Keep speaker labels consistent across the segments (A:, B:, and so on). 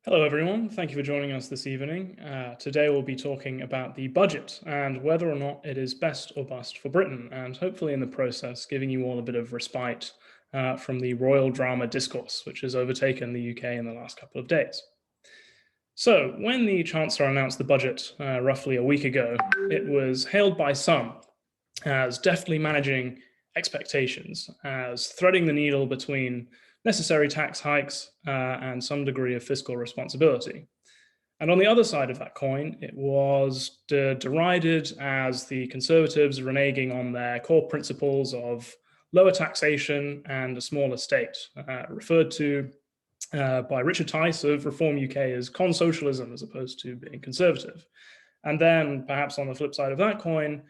A: Hello, everyone. Thank you for joining us this evening. Today, we'll be talking about the budget and whether or not it is best or bust for Britain, and hopefully, in the process, giving you all a bit of respite from the royal drama discourse, which has overtaken the UK in the last couple of days. So, when the Chancellor announced the budget roughly a week ago, it was hailed by some as deftly managing expectations, as threading the needle between necessary tax hikes and some degree of fiscal responsibility. And on the other side of that coin, it was derided as the Conservatives reneging on their core principles of lower taxation and a smaller state, referred to by Richard Tice of Reform UK as con-socialism as opposed to being conservative. And then, perhaps on the flip side of that coin,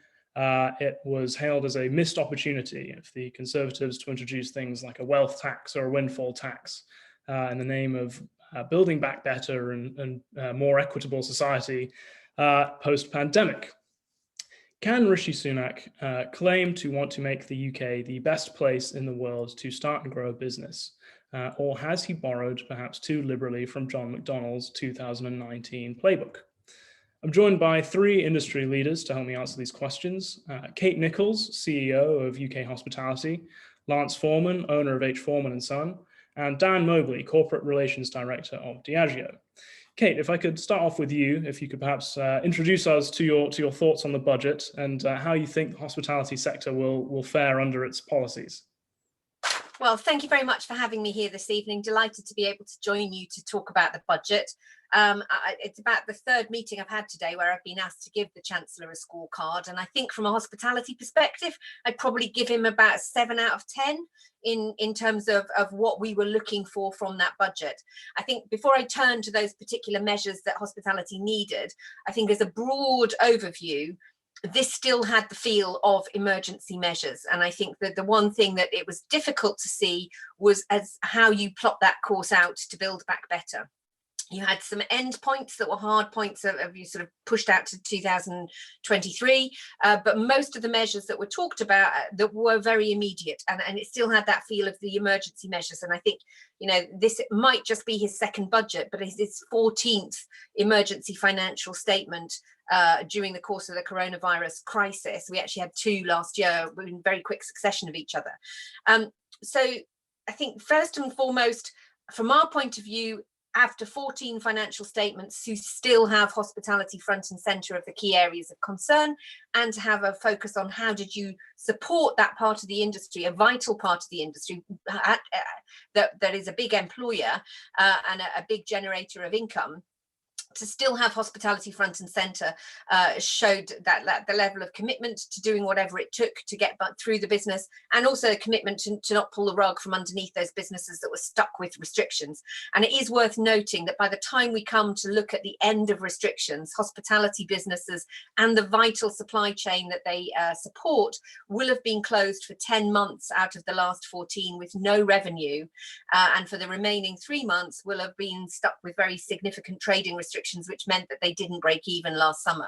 A: it was hailed as a missed opportunity of the Conservatives to introduce things like a wealth tax or a windfall tax in the name of building back better and more equitable society post-pandemic. Can Rishi Sunak claim to want to make the UK the best place in the world to start and grow a business? Or has he borrowed perhaps too liberally from John Macdonald's 2019 playbook? I'm joined by three industry leaders to help me answer these questions. Kate Nichols, CEO of UK Hospitality, Lance Forman, owner of H. Forman and Son, and Dan Mobley, Corporate Relations Director of Diageo. Kate, if I could start off with you, if you could perhaps introduce us to your thoughts on the budget and how you think the hospitality sector will fare under its policies.
B: Well, thank you very much for having me here this evening. Delighted to be able to join you to talk about the budget. It's about the third meeting I've had today where I've been asked to give the Chancellor a scorecard. And I think from a hospitality perspective, I'd probably give him about 7 out of 10 in terms of what we were looking for from that budget. I think before I turn to those particular measures that hospitality needed, I think as a broad overview, this still had the feel of emergency measures. And I think that the one thing that it was difficult to see was as how you plot that course out to build back better. You had some end points that were hard points of you sort of pushed out to 2023, but most of the measures that were talked about that were very immediate, and it still had that feel of the emergency measures. And I think, this might just be his second budget, but it's his 14th emergency financial statement during the course of the coronavirus crisis. We actually had two last year in very quick succession of each other. So I think first and foremost, from our point of view, after 14 financial statements, who still have hospitality front and center of the key areas of concern, and to have a focus on how did you support that part of the industry, a vital part of the industry that is a big employer and a big generator of income. To still have hospitality front and center showed that the level of commitment to doing whatever it took to get through the business, and also a commitment to not pull the rug from underneath those businesses that were stuck with restrictions. And it is worth noting that by the time we come to look at the end of restrictions, hospitality businesses and the vital supply chain that they support will have been closed for 10 months out of the last 14 with no revenue. And for the remaining 3 months will have been stuck with very significant trading restrictions, which meant that they didn't break even last summer.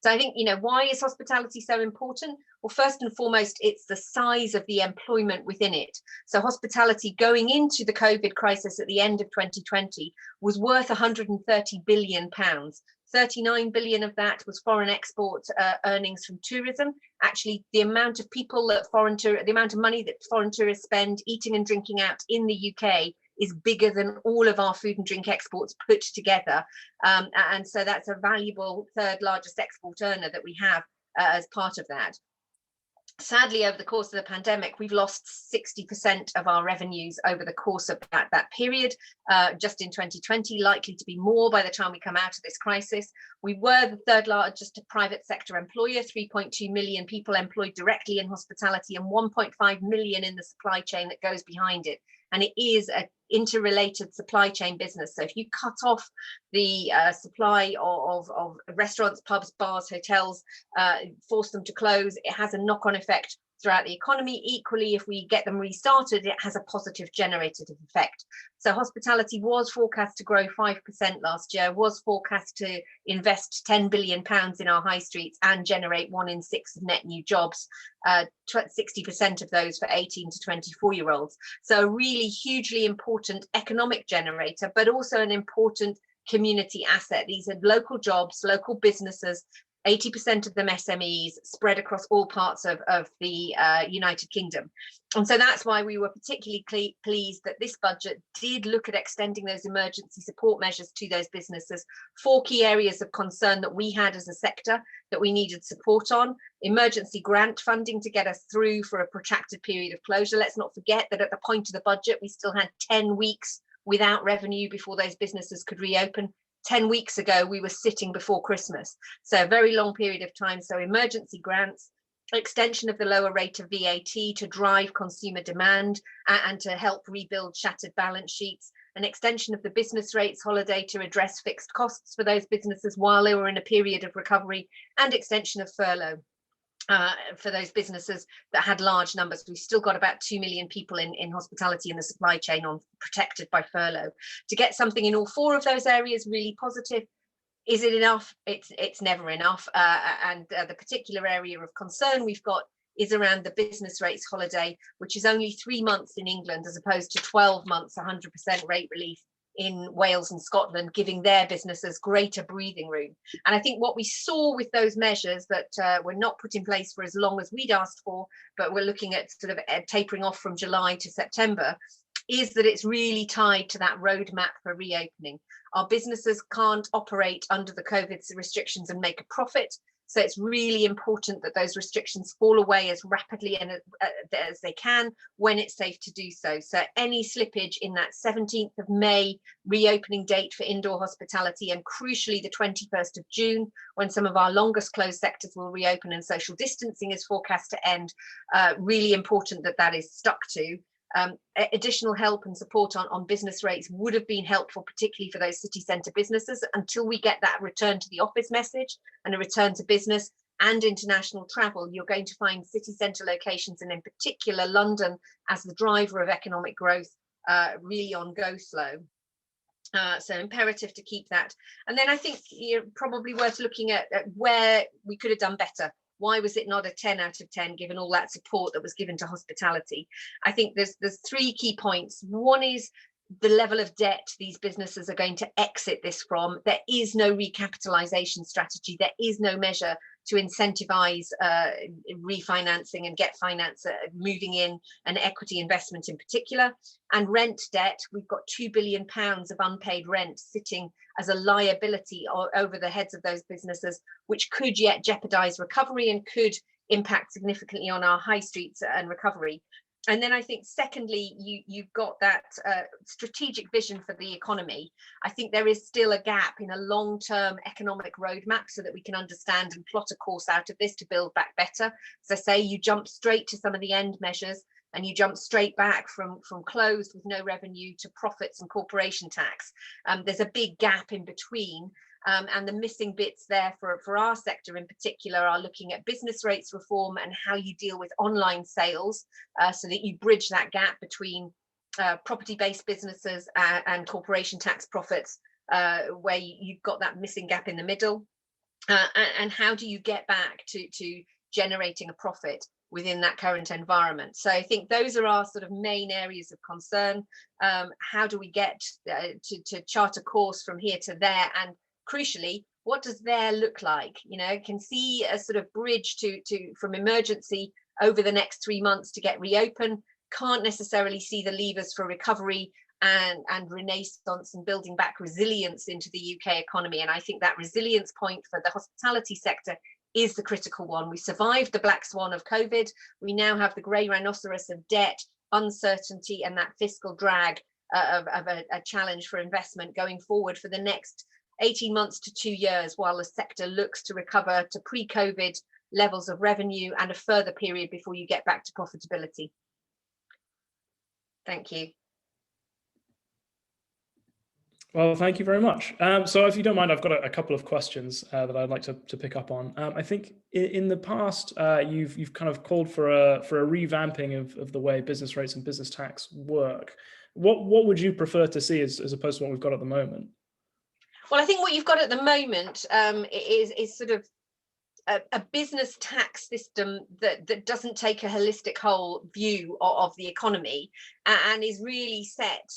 B: So I think, why is hospitality so important? Well, first and foremost, it's the size of the employment within it. So hospitality going into the COVID crisis at the end of 2020 was worth £130 billion. 39 billion of that was foreign export earnings from tourism. Actually, the amount of the amount of money that foreign tourists spend eating and drinking out in the UK is bigger than all of our food and drink exports put together. And so that's a valuable third largest export earner that we have as part of that. Sadly, over the course of the pandemic, we've lost 60% of our revenues over the course of that period, just in 2020, likely to be more by the time we come out of this crisis. We were the third largest private sector employer, 3.2 million people employed directly in hospitality and 1.5 million in the supply chain that goes behind it. And it is an interrelated supply chain business. So if you cut off the supply of restaurants, pubs, bars, hotels, force them to close, it has a knock-on effect throughout the economy. Equally, if we get them restarted, it has a positive generative effect. So hospitality was forecast to grow 5% last year, was forecast to invest £10 billion in our high streets and generate 1 in 6 net new jobs, 60% of those for 18 to 24-year-olds. So a really hugely important economic generator, but also an important community asset. These are local jobs, local businesses, 80% of them SMEs, spread across all parts of the United Kingdom. And so that's why we were particularly pleased that this budget did look at extending those emergency support measures to those businesses. 4 key areas of concern that we had as a sector that we needed support on: emergency grant funding to get us through for a protracted period of closure. Let's not forget that at the point of the budget, we still had 10 weeks without revenue before those businesses could reopen. 10 weeks ago, we were sitting before Christmas. So a very long period of time. So emergency grants, extension of the lower rate of VAT to drive consumer demand and to help rebuild shattered balance sheets, an extension of the business rates holiday to address fixed costs for those businesses while they were in a period of recovery, and extension of furlough for those businesses that had large numbers. We've still got about 2 million people in hospitality and the supply chain protected by furlough. To get something in all 4 of those areas really positive. Is it enough? It's never enough. And the particular area of concern we've got is around the business rates holiday, which is only 3 months in England as opposed to 12 months, 100% rate relief in Wales and Scotland, giving their businesses greater breathing room. And I think what we saw with those measures that were not put in place for as long as we'd asked for, but we're looking at sort of tapering off from July to September, is that it's really tied to that roadmap for reopening. Our businesses can't operate under the COVID restrictions and make a profit. So it's really important that those restrictions fall away as rapidly and as they can when it's safe to do so. So any slippage in that 17th of May reopening date for indoor hospitality, and crucially the 21st of June, when some of our longest closed sectors will reopen and social distancing is forecast to end, really important that that is stuck to. Additional help and support on business rates would have been helpful, particularly for those city centre businesses, until we get that return to the office message and a return to business and international travel. You're going to find city centre locations, and in particular London, as the driver of economic growth, really on go slow. So imperative to keep that. And then I think you're probably worth looking at where we could have done better. Why was it not a 10 out of 10, given all that support that was given to hospitality? I think there's 3 key points. One is the level of debt these businesses are going to exit this from. There is no recapitalisation strategy. There is no measure to incentivize refinancing and get finance moving in, and equity investment in particular. And rent debt, we've got £2 billion of unpaid rent sitting as a liability over the heads of those businesses, which could yet jeopardize recovery and could impact significantly on our high streets and recovery. And then I think, secondly, you've got that strategic vision for the economy. I think there is still a gap in a long-term economic roadmap so that we can understand and plot a course out of this to build back better. As I say, you jump straight to some of the end measures, and you jump straight back from closed with no revenue to profits and corporation tax. There's a big gap in between. And the missing bits there for our sector in particular are looking at business rates reform and how you deal with online sales, so that you bridge that gap between property-based businesses and corporation tax profits, where you've got that missing gap in the middle. And how do you get back to generating a profit within that current environment? So I think those are our sort of main areas of concern. How do we get to chart a course from here to there? And crucially, what does there look like? You know, can see a sort of bridge to from emergency over the next 3 months to get reopen. Can't necessarily see the levers for recovery and renaissance and building back resilience into the UK economy. And I think that resilience point for the hospitality sector is the critical one. We survived the black swan of COVID. We now have the grey rhinoceros of debt, uncertainty, and that fiscal drag of a challenge for investment going forward for the next 18 months to 2 years, while the sector looks to recover to pre-COVID levels of revenue and a further period before you get back to profitability. Thank you.
A: Well, thank you very much. So if you don't mind, I've got a couple of questions that I'd like to pick up on. I think in the past, you've kind of called for a revamping of the way business rates and business tax work. What would you prefer to see as opposed to what we've got at the moment?
B: Well, I think what you've got at the moment is sort of a business tax system that doesn't take a holistic whole view of the economy and is really set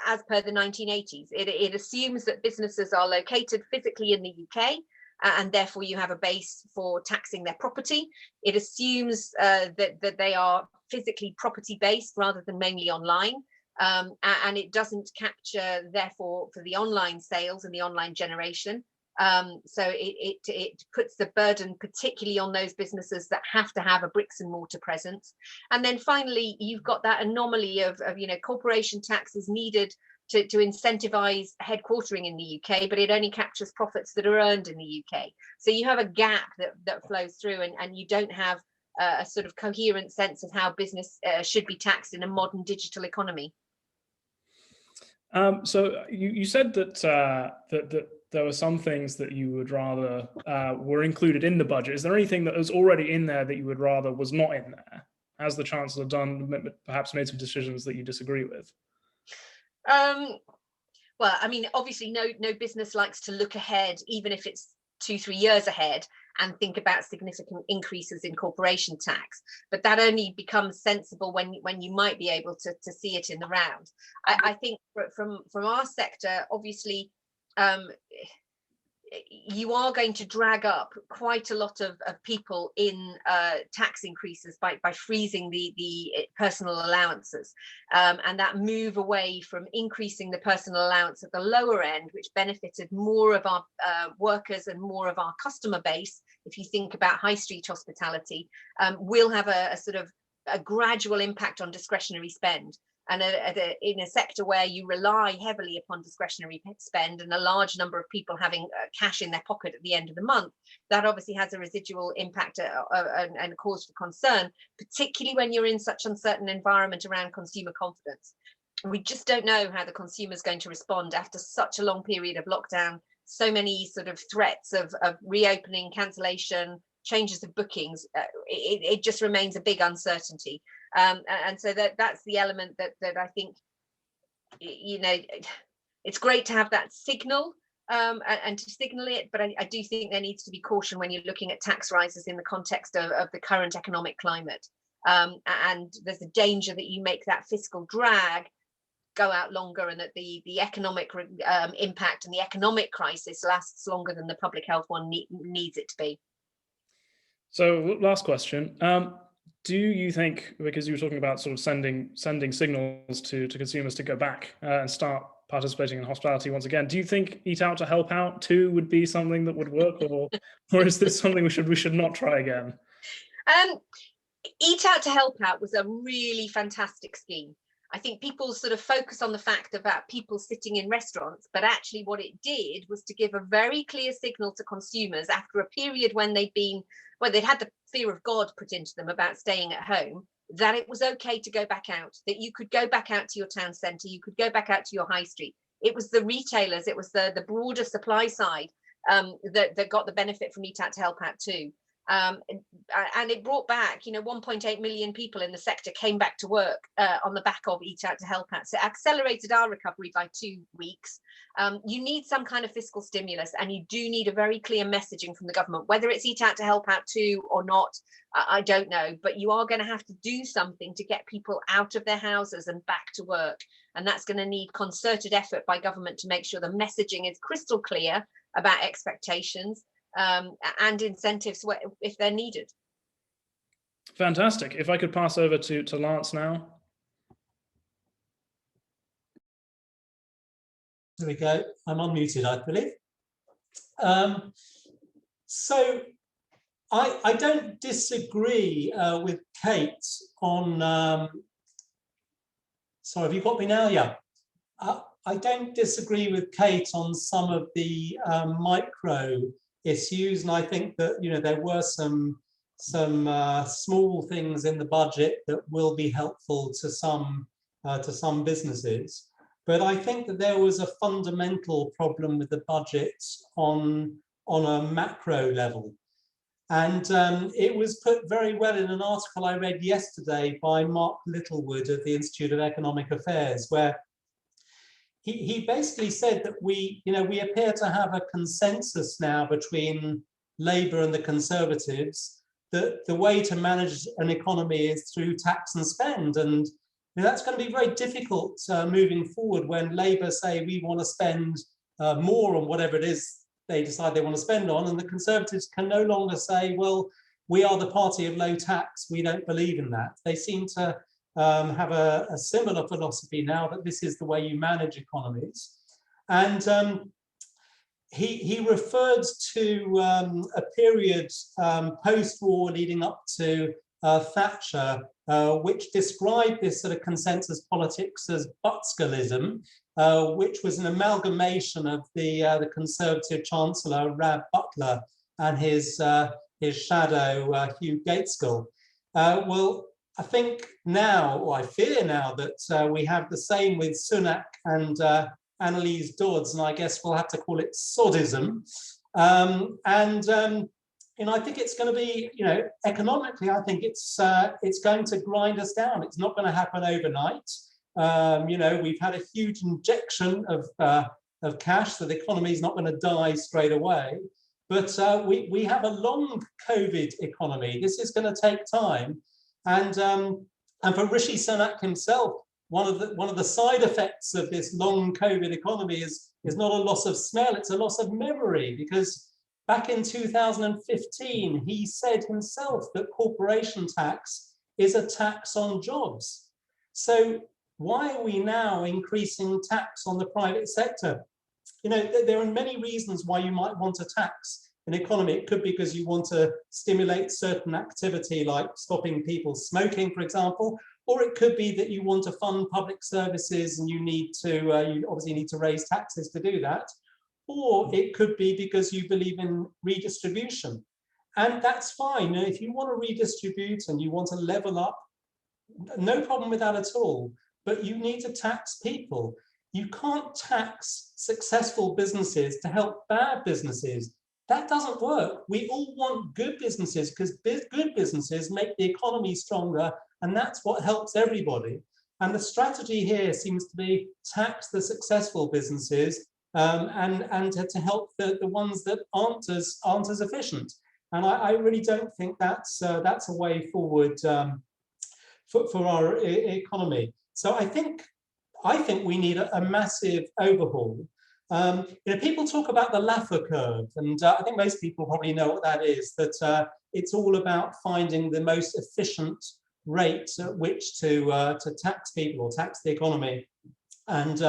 B: as per the 1980s. It assumes that businesses are located physically in the UK and therefore you have a base for taxing their property. It assumes that they are physically property based rather than mainly online. And it doesn't capture, therefore, for the online sales and the online generation. So it puts the burden particularly on those businesses that have to have a bricks and mortar presence. And then finally, you've got that anomaly of corporation tax is needed to incentivize headquartering in the UK, but it only captures profits that are earned in the UK. So you have a gap that flows through, and you don't have a sort of coherent sense of how business should be taxed in a modern digital economy.
A: So you said that there were some things that you would rather were included in the budget. Is there anything that was already in there that you would rather was not in there? Has the Chancellor perhaps made some decisions that you disagree with?
B: Well, I mean, obviously, no business likes to look ahead, even if it's 2-3 years ahead, and think about significant increases in corporation tax. But that only becomes sensible when you might be able to see it in the round. I think from our sector, obviously, you are going to drag up quite a lot of people in tax increases by freezing the personal allowances, and that move away from increasing the personal allowance at the lower end, which benefited more of our workers and more of our customer base. If you think about high street hospitality, will have a sort of a gradual impact on discretionary spend. And in a sector where you rely heavily upon discretionary spend and a large number of people having cash in their pocket at the end of the month, that obviously has a residual impact and a cause for concern, particularly when you're in such uncertain environment around consumer confidence. We just don't know how the consumer is going to respond after such a long period of lockdown, so many sort of threats of reopening, cancellation, changes of bookings. It just remains a big uncertainty. And so that's the element that I think, it's great to have that signal and to signal it, but I do think there needs to be caution when you're looking at tax rises in the context of the current economic climate. And there's a danger that you make that fiscal drag go out longer, and that the economic impact and the economic crisis lasts longer than the public health one needs it to be.
A: So last question. Do you think, because you were talking about sort of sending signals to consumers to go back and start participating in hospitality once again, do you think Eat Out to Help Out too would be something that would work, or is this something we should not try again?
B: Eat Out to Help Out was a really fantastic scheme. I think people sort of focus on the fact about people sitting in restaurants, but actually what it did was to give a very clear signal to consumers after a period when they'd had the fear of God put into them about staying at home, that it was okay to go back out, that you could go back out to your town centre, you could go back out to your high street. It was the retailers, it was the broader supply side that got the benefit from Eat Out to Help Out too. And it brought back, 1.8 million people in the sector came back to work on the back of Eat Out to Help Out. So it accelerated our recovery by 2 weeks. You need some kind of fiscal stimulus, and you do need a very clear messaging from the government, whether it's Eat Out to Help Out too or not, I don't know, but you are going to have to do something to get people out of their houses and back to work. And that's going to need concerted effort by government to make sure the messaging is crystal clear about expectations, and incentives if they're needed.
A: Fantastic. If I could pass over to Lance now.
C: There we go. I'm unmuted, I believe. So I don't disagree with Kate on. Sorry, have you got me now? Yeah. I don't disagree with Kate on some of the micro issues, and I think that there were some small things in the budget that will be helpful to some businesses. But I think that there was a fundamental problem with the budget on a macro level. And it was put very well in an article I read yesterday by Mark Littlewood of the Institute of Economic Affairs, where he basically said that we appear to have a consensus now between Labour and the Conservatives that the way to manage an economy is through tax and spend. And that's going to be very difficult moving forward when Labour say we want to spend more on whatever it is they decide they want to spend on, and the Conservatives can no longer say, well, we are the party of low tax, we don't believe in that. They seem to have a similar philosophy now that this is the way you manage economies. And he referred to a period post-war leading up to Thatcher, which described this sort of consensus politics as Buttscalism, which was an amalgamation of the Conservative Chancellor Rab Butler and his shadow Hugh Gaitskell. Well, I think now, or I fear now, that we have the same with Sunak and Annalise Dodds, and I guess we'll have to call it Soddism. I think it's going to be, economically, I think it's going to grind us down. It's not going to happen overnight. We've had a huge injection of cash, so the economy is not going to die straight away. But we have a long COVID economy. This is going to take time, and for Rishi Sunak himself, one of the side effects of this long COVID economy is not a loss of smell; it's a loss of memory, because back in 2015, he said himself that corporation tax is a tax on jobs. So why are we now increasing tax on the private sector? There are many reasons why you might want to tax an economy. It could be because you want to stimulate certain activity, like stopping people smoking, for example, or it could be that you want to fund public services and you obviously need to raise taxes to do that. Or it could be because you believe in redistribution. And that's fine. If you want to redistribute and you want to level up, no problem with that at all. But you need to tax people. You can't tax successful businesses to help bad businesses. That doesn't work. We all want good businesses because good businesses make the economy stronger, and that's what helps everybody. And the strategy here seems to be tax the successful businesses and to help the ones that aren't as efficient. And I really don't think that's a way forward for our economy. So I think we need a massive overhaul. People talk about the Laffer curve, and I think most people probably know what that is. That it's all about finding the most efficient rate at which to tax people or tax the economy, and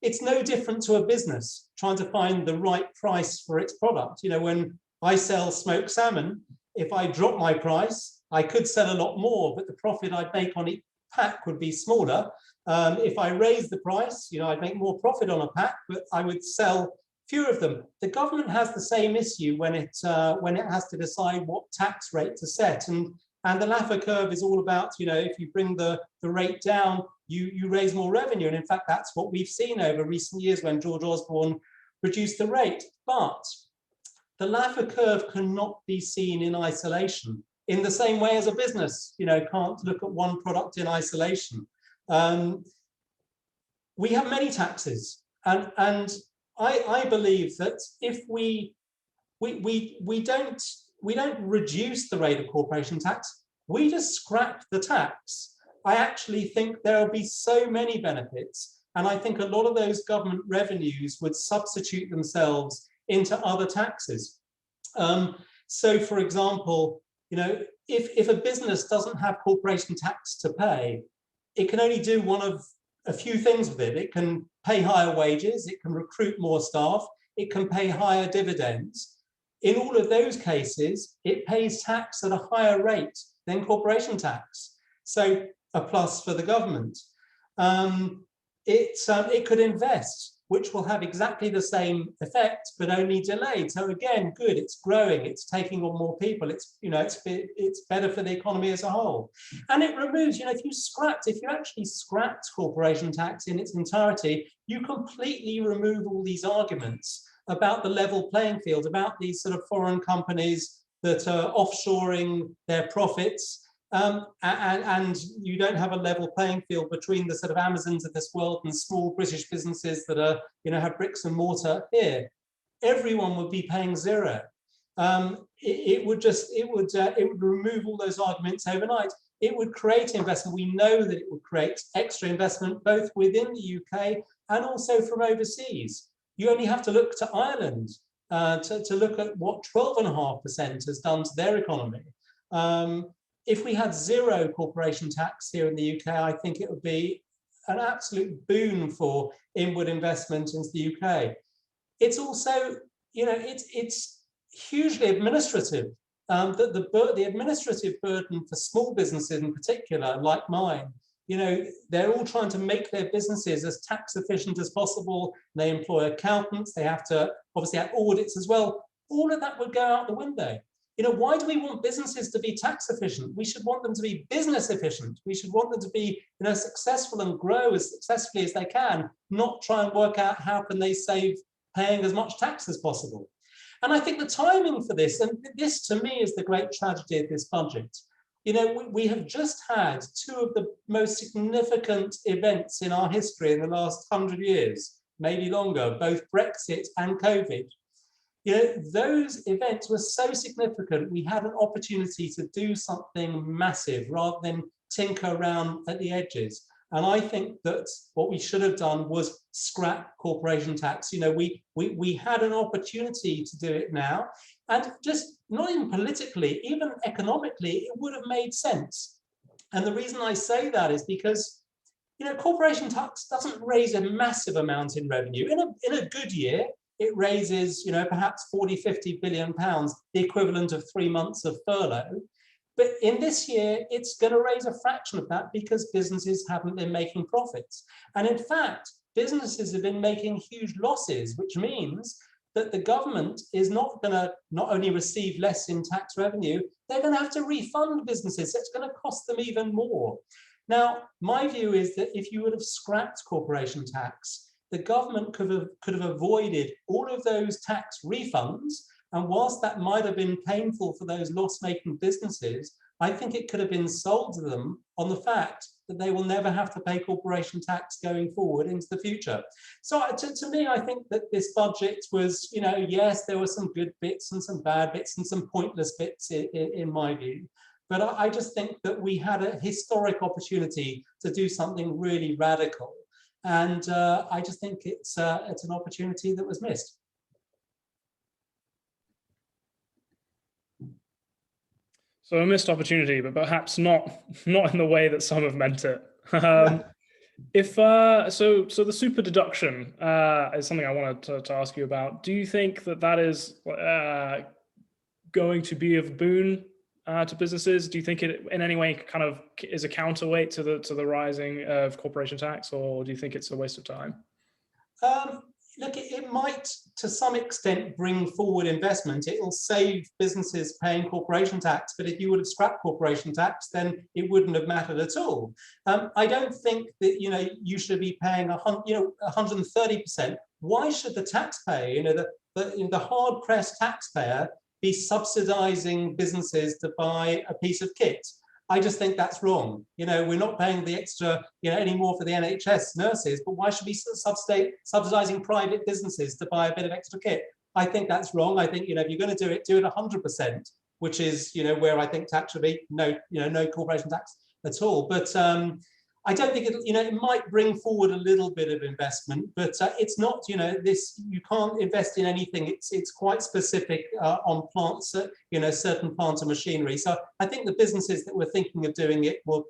C: it's no different to a business trying to find the right price for its product. When I sell smoked salmon, if I drop my price, I could sell a lot more, but the profit I'd make on each pack would be smaller. If I raise the price, I'd make more profit on a pack, but I would sell fewer of them. The government has the same issue when it has to decide what tax rate to set. And the Laffer curve is all about, if you bring the rate down, you raise more revenue. And in fact, that's what we've seen over recent years when George Osborne reduced the rate. But the Laffer curve cannot be seen in isolation, in the same way as a business, can't look at one product in isolation. We have many taxes, and I believe that if we don't reduce the rate of corporation tax, we just scrap the tax. I actually think there will be so many benefits, and I think a lot of those government revenues would substitute themselves into other taxes. So, for example, if a business doesn't have corporation tax to pay, it can only do one of a few things with it. It can pay higher wages, it can recruit more staff, it can pay higher dividends. In all of those cases, it pays tax at a higher rate than corporation tax. So a plus for the government. It could invest. which will have exactly the same effect, but only delayed. So again, good, it's growing, it's taking on more people, it's, you know, it's better for the economy as a whole. And it removes, you know, if you actually scrapped corporation tax in its entirety, you completely remove all these arguments about the level playing field, about these sort of foreign companies that are offshoring their profits. And you don't have a level playing field between the sort of Amazons of this world and small British businesses that are, you know, have bricks and mortar here. Everyone would be paying zero. It would remove all those arguments overnight. It would create investment. We know that it would create extra investment both within the UK and also from overseas. You only have to look to Ireland to look at what 12.5% has done to their economy. If we had zero corporation tax here in the UK, I think it would be an absolute boon for inward investment into the UK. It's also, you know, it's hugely administrative. The administrative burden for small businesses in particular, like mine, you know, they're all trying to make their businesses as tax efficient as possible. They employ accountants, they have to obviously have audits as well. All of that would go out the window. You know, why do we want businesses to be tax efficient? We should want them to be business efficient. We should want them to be, you know, successful and grow as successfully as they can, not try and work out how can they save paying as much tax as possible. And I think the timing for this, and this to me is the great tragedy of this budget. You know, we have just had two of the most significant events in our history in the last 100 years, maybe longer, both Brexit and COVID. You know, those events were so significant, we had an opportunity to do something massive rather than tinker around at the edges. And I think that what we should have done was scrap corporation tax. You know, we had an opportunity to do it now, and just not even politically, even economically, it would have made sense. And the reason I say that is because, you know, corporation tax doesn't raise a massive amount in revenue. In a good year, it raises, you know, perhaps 40, 50 billion pounds, the equivalent of 3 months of furlough. But in this year, it's going to raise a fraction of that because businesses haven't been making profits. And in fact, businesses have been making huge losses, which means that the government is not going to not only receive less in tax revenue, they're going to have to refund businesses. So it's going to cost them even more. Now, my view is that if you would have scrapped corporation tax, the government could have avoided all of those tax refunds. And whilst that might have been painful for those loss-making businesses, I think it could have been sold to them on the fact that they will never have to pay corporation tax going forward into the future. So to me, I think that this budget was, you know, yes, there were some good bits and some bad bits and some pointless bits in my view. But I just think that we had a historic opportunity to do something really radical. And I just think it's an opportunity that was missed.
A: So a missed opportunity, but perhaps not in the way that some have meant it. If so the super deduction is something I wanted to ask you about. Do you think that is going to be of boon to businesses? Do you think it in any way kind of is a counterweight to the rising of corporation tax, or do you think it's a waste of time?
C: Look, it might, to some extent, bring forward investment. It will save businesses paying corporation tax, but if you would have scrapped corporation tax, then it wouldn't have mattered at all. I don't think that, you know, you should be paying 130%. Why should the taxpayer, you know, the hard-pressed taxpayer, be subsidizing businesses to buy a piece of kit? I just think that's wrong. You know, we're not paying the extra, you know, anymore for the NHS nurses, but why should we subsidizing private businesses to buy a bit of extra kit? I think that's wrong. I think, you know, if you're going to do it 100%, which is, you know, where I think tax should be, no corporation tax at all. But I don't think it, you know, it might bring forward a little bit of investment, but it's not, you know, this, you can't invest in anything. It's quite specific on plants, you know, certain plant and machinery. So I think the businesses that were thinking of doing it will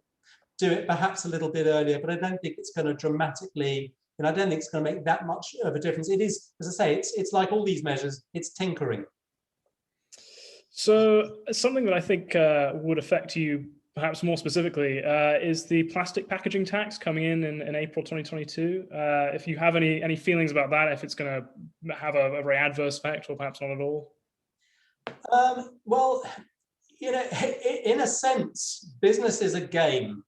C: do it perhaps a little bit earlier, but I don't think it's going to dramatically, and I don't think it's going to make that much of a difference. It is, as I say, it's like all these measures, it's tinkering.
A: So something that I think would affect you perhaps more specifically, is the plastic packaging tax coming in April 2022. If you have any feelings about that, if it's going to have a very adverse effect or perhaps not at all?
C: Well, in a sense, business is a game.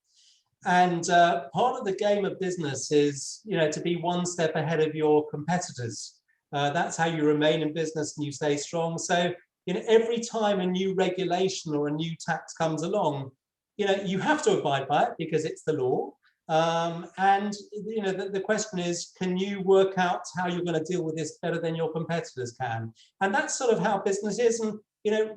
C: And part of the game of business is, to be one step ahead of your competitors. That's how you remain in business and you stay strong. So, every time a new regulation or a new tax comes along, you have to abide by it because it's the law. And the question is, can you work out how you're going to deal with this better than your competitors can? And that's sort of how business is. And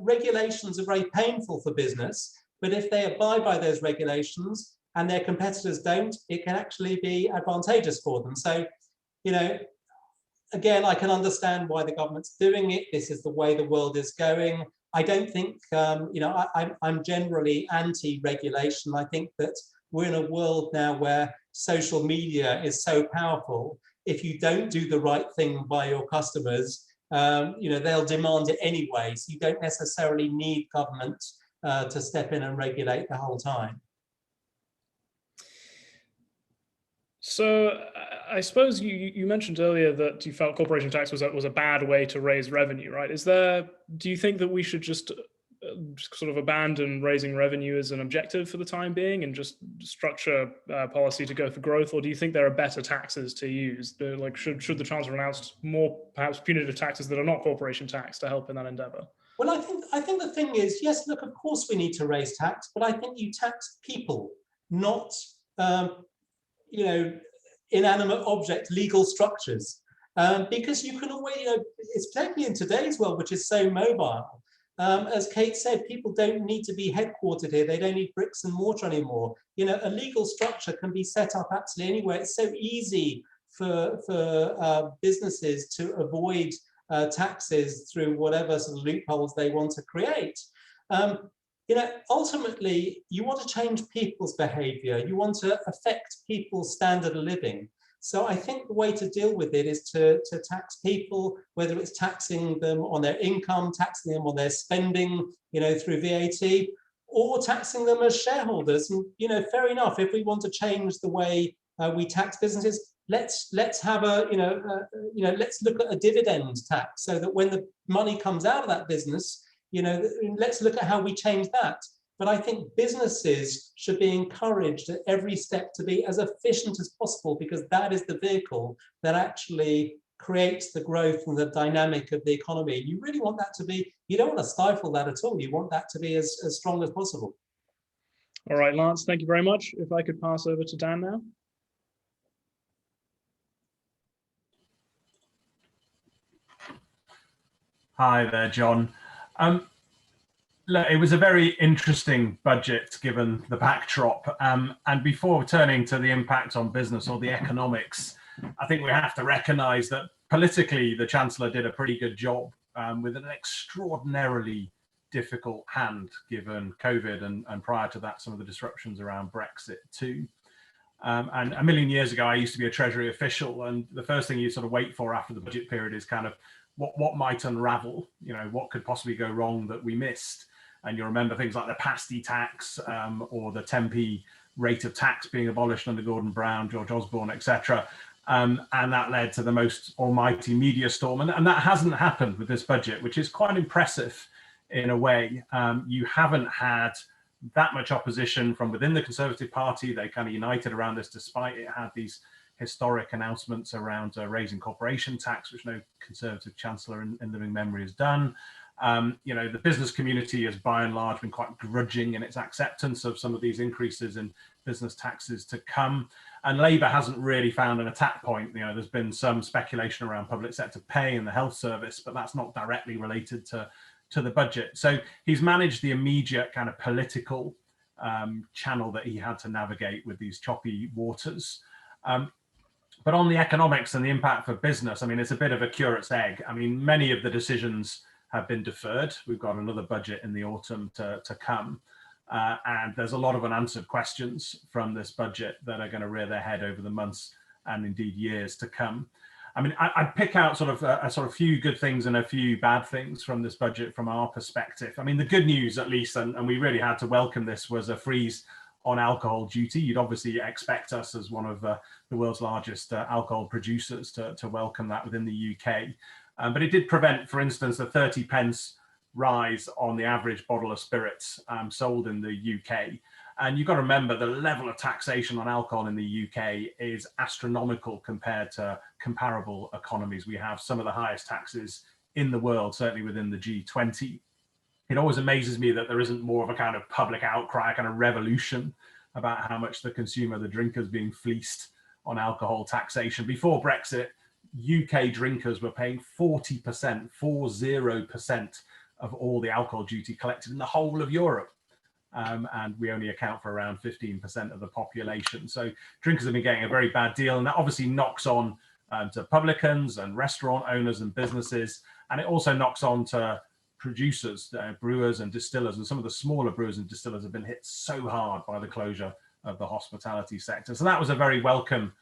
C: regulations are very painful for business, but if they abide by those regulations and their competitors don't, it can actually be advantageous for them. So, again, I can understand why the government's doing it. This is the way the world is going. I don't think, I'm generally anti-regulation. I think that we're in a world now where social media is so powerful. If you don't do the right thing by your customers, they'll demand it anyway. So you don't necessarily need government to step in and regulate the whole time.
A: So I suppose you mentioned earlier that you felt corporation tax was a bad way to raise revenue, right? Do you think that we should just sort of abandon raising revenue as an objective for the time being and just structure policy to go for growth? Or do you think there are better taxes to use? Should the Chancellor announce more perhaps punitive taxes that are not corporation tax to help in that endeavour?
C: Well, I think the thing is, yes, look, of course we need to raise tax, but I think you tax people, not inanimate object legal structures, because you can always, it's particularly in today's world, which is so mobile. As Kate said, people don't need to be headquartered here. They don't need bricks and mortar anymore. A legal structure can be set up absolutely anywhere. It's so easy for businesses to avoid taxes through whatever sort of loopholes they want to create. Ultimately, you want to change people's behavior. You want to affect people's standard of living. So I think the way to deal with it is to tax people, whether it's taxing them on their income, taxing them on their spending, through VAT, or taxing them as shareholders. And, fair enough, if we want to change the way we tax businesses, let's have let's look at a dividend tax so that when the money comes out of that business, let's look at how we change that. But I think businesses should be encouraged at every step to be as efficient as possible, because that is the vehicle that actually creates the growth and the dynamic of the economy. You really want that to be, you don't want to stifle that at all. You want that to be as strong as possible.
A: All right, Lance, thank you very much. If I could pass over to Dan now.
D: Hi there, John. Look, it was a very interesting budget given the backdrop. And before turning to the impact on business or the economics, I think we have to recognise that politically the Chancellor did a pretty good job with an extraordinarily difficult hand given COVID and prior to that some of the disruptions around Brexit too. And a million years ago I used to be a Treasury official, and the first thing you sort of wait for after the budget period is kind of what might unravel, what could possibly go wrong that we missed. And you remember things like the pasty tax or the 10p rate of tax being abolished under Gordon Brown, George Osborne, etc. And that led to the most almighty media storm. And that hasn't happened with this budget, which is quite impressive in a way. You haven't had that much opposition from within the Conservative Party. They kind of united around this, despite it had these historic announcements around raising corporation tax, which no Conservative Chancellor in living memory has done. The business community has by and large been quite grudging in its acceptance of some of these increases in business taxes to come. And Labour hasn't really found an attack point. There's been some speculation around public sector pay and the health service, but that's not directly related to the budget. So he's managed the immediate kind of political channel that he had to navigate with these choppy waters. But on the economics and the impact for business, it's a bit of a curate's egg. Many of the decisions have been deferred. We've got another budget in the autumn to come. And there's a lot of unanswered questions from this budget that are going to rear their head over the months and indeed years to come. I mean, I'd pick out sort of a sort of few good things and a few bad things from this budget from our perspective. I mean, the good news, at least, and we really had to welcome this, was a freeze on alcohol duty. You'd obviously expect us, as one of the world's largest alcohol producers, to welcome that within the UK. But it did prevent, for instance, a 30 pence rise on the average bottle of spirits sold in the UK. And you've got to remember, the level of taxation on alcohol in the UK is astronomical compared to comparable economies. We have some of the highest taxes in the world, certainly within the G20. It always amazes me that there isn't more of a kind of public outcry, kind of revolution about how much the consumer, the drinker, is being fleeced on alcohol taxation. Before Brexit, UK drinkers were paying 40%, 40% of all the alcohol duty collected in the whole of Europe. And we only account for around 15% of the population. So drinkers have been getting a very bad deal, and that obviously knocks on to publicans and restaurant owners and businesses, and it also knocks on to producers, brewers and distillers, and some of the smaller brewers and distillers have been hit so hard by the closure of the hospitality sector. So that was a very welcome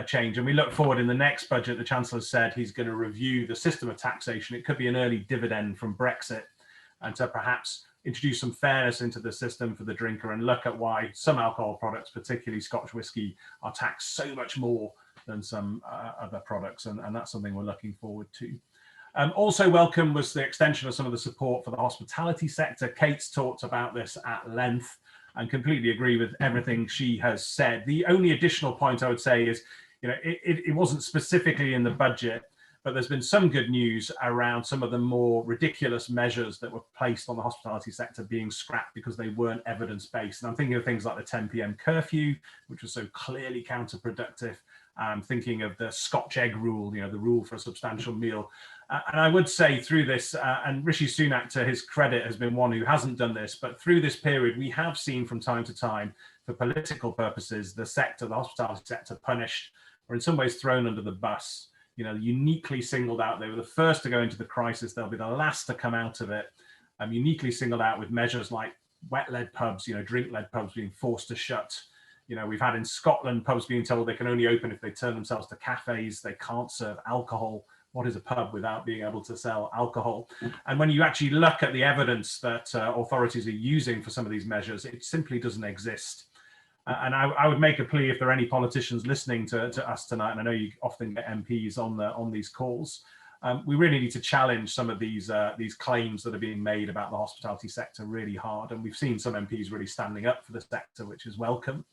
D: change, and we look forward. In the next budget, the Chancellor said he's going to review the system of taxation. It could be an early dividend from Brexit, and to perhaps introduce some fairness into the system for the drinker and look at why some alcohol products, particularly Scotch whisky, are taxed so much more than some other products, and that's something we're looking forward to. Also welcome was the extension of some of the support for the hospitality sector. Kate's talked about this at length and completely agree with everything she has said. The only additional point I would say is, it wasn't specifically in the budget, but there's been some good news around some of the more ridiculous measures that were placed on the hospitality sector being scrapped because they weren't evidence-based. And I'm thinking of things like the 10 p.m. curfew, which was so clearly counterproductive. I'm thinking of the Scotch egg rule, the rule for a substantial meal. And I would say through this, and Rishi Sunak, to his credit, has been one who hasn't done this, but through this period, we have seen from time to time, for political purposes, the hospitality sector punished, or in some ways thrown under the bus. Uniquely singled out. They were the first to go into the crisis. They'll be the last to come out of it. Uniquely singled out with measures like wet-led pubs, drink-led pubs being forced to shut. We've had in Scotland pubs being told they can only open if they turn themselves to cafes. They can't serve alcohol. What is a pub without being able to sell alcohol? And when you actually look at the evidence that authorities are using for some of these measures, it simply doesn't exist. And I would make a plea, if there are any politicians listening to us tonight, and I know you often get MPs on these calls, we really need to challenge some of these claims that are being made about the hospitality sector really hard. And we've seen some MPs really standing up for the sector, which is welcome.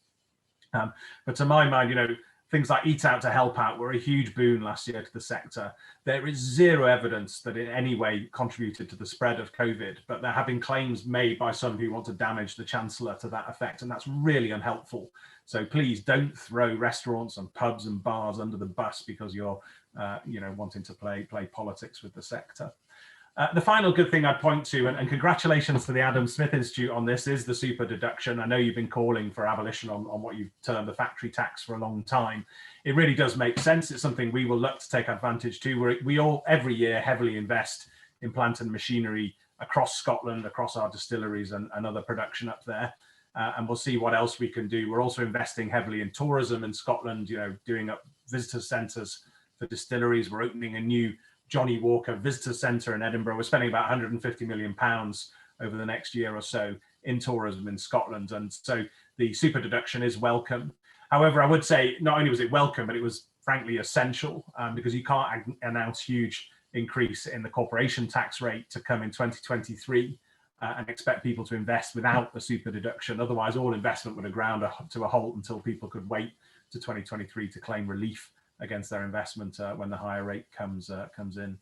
D: But to my mind, things like Eat Out to Help Out were a huge boon last year to the sector. There is zero evidence that in any way contributed to the spread of COVID, but there have been claims made by some who want to damage the Chancellor to that effect, and that's really unhelpful. So please don't throw restaurants and pubs and bars under the bus because you're wanting to play politics with the sector. The final good thing I'd point to, and congratulations to the Adam Smith Institute on this, is the super deduction. I know you've been calling for abolition on what you've termed the factory tax for a long time. It really does make sense. It's something we will look to take advantage to. We all, every year, heavily invest in plant and machinery across Scotland, across our distilleries and other production up there. And we'll see what else we can do. We're also investing heavily in tourism in Scotland, doing up visitor centres for distilleries. We're opening a new Johnny Walker Visitor Centre in Edinburgh. We're spending about £150 million over the next year or so in tourism in Scotland. And so the super deduction is welcome. However, I would say not only was it welcome, but it was frankly essential because you can't announce huge increase in the corporation tax rate to come in 2023 and expect people to invest without the super deduction. Otherwise, all investment would have ground to a halt until people could wait to 2023 to claim relief against their investment when the higher rate comes in.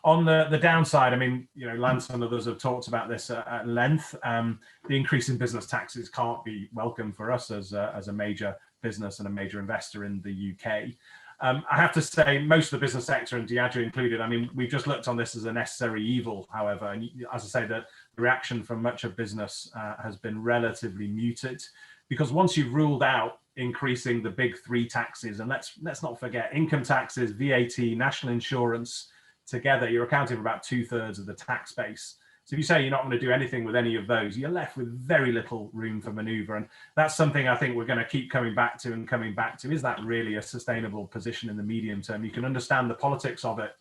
D: On the downside, I mean, Lance and others have talked about this at length. The increase in business taxes can't be welcome for us as a major business and a major investor in the UK. I have to say, most of the business sector, and Diageo included, I mean, we've just looked on this as a necessary evil, however, and as I say, the reaction from much of business has been relatively muted, because once you've ruled out increasing the big three taxes, and let's not forget income taxes, VAT, national insurance, together you're accounting for about 2/3 of the tax base. So if you say you're not going to do anything with any of those, you're left with very little room for maneuver. And that's something I think we're going to keep coming back to. Is that really a sustainable position in the medium term? You can understand the politics of it.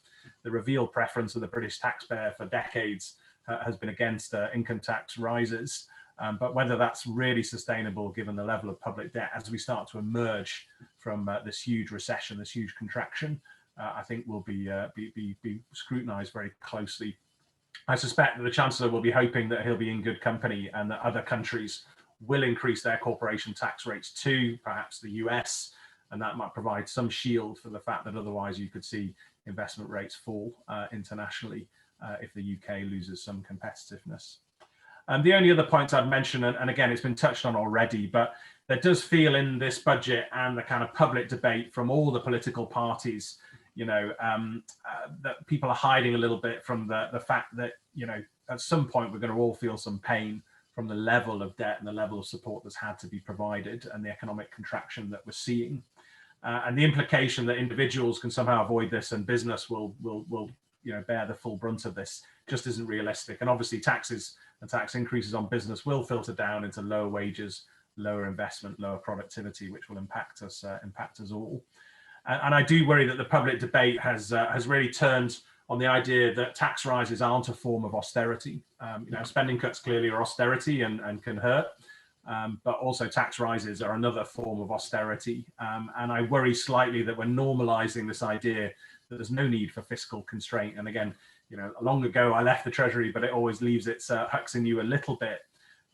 D: The revealed preference of the British taxpayer for decades has been against income tax rises. But whether that's really sustainable given the level of public debt as we start to emerge from this huge recession, this huge contraction, I think will be scrutinised very closely. I suspect that the Chancellor will be hoping that he'll be in good company and that other countries will increase their corporation tax rates too, perhaps the US, and that might provide some shield for the fact that otherwise you could see investment rates fall internationally if the UK loses some competitiveness. The only other points I'd mention, and again, it's been touched on already, but there does feel in this budget and the kind of public debate from all the political parties, that people are hiding a little bit from the fact that, at some point we're going to all feel some pain from the level of debt and the level of support that's had to be provided and the economic contraction that we're seeing. And the implication that individuals can somehow avoid this and business will bear the full brunt of this just isn't realistic. And obviously taxes and tax increases on business will filter down into lower wages, lower investment, lower productivity, which will impact us all. And I do worry that the public debate has really turned on the idea that tax rises aren't a form of austerity. Spending cuts clearly are austerity and can hurt, but also tax rises are another form of austerity. And I worry slightly that we're normalising this idea that there's no need for fiscal constraint. And again, long ago I left the Treasury, but it always leaves its hucks in you a little bit.